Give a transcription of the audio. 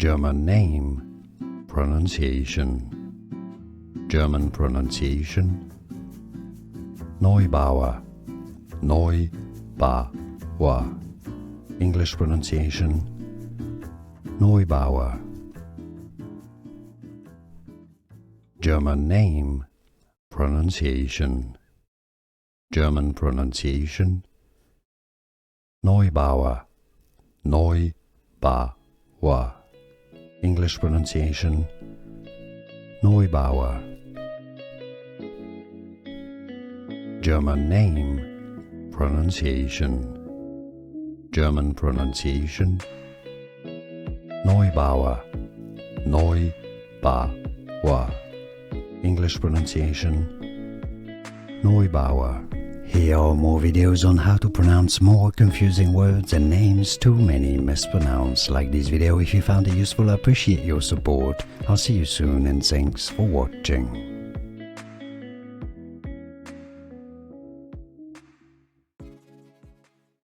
German name, pronunciation. German pronunciation. Neubauer, Neubauer. English pronunciation. Neubauer. German name, pronunciation. German pronunciation. Neubauer, Neubauer. English pronunciation. Neubauer. German name, pronunciation. German pronunciation. Neubauer, Neubauer. English pronunciation. Neubauer. Here are more videos on how to pronounce more confusing words and names too many mispronounced. Like this video if you found it useful. I appreciate your support. I'll see you soon and thanks for watching.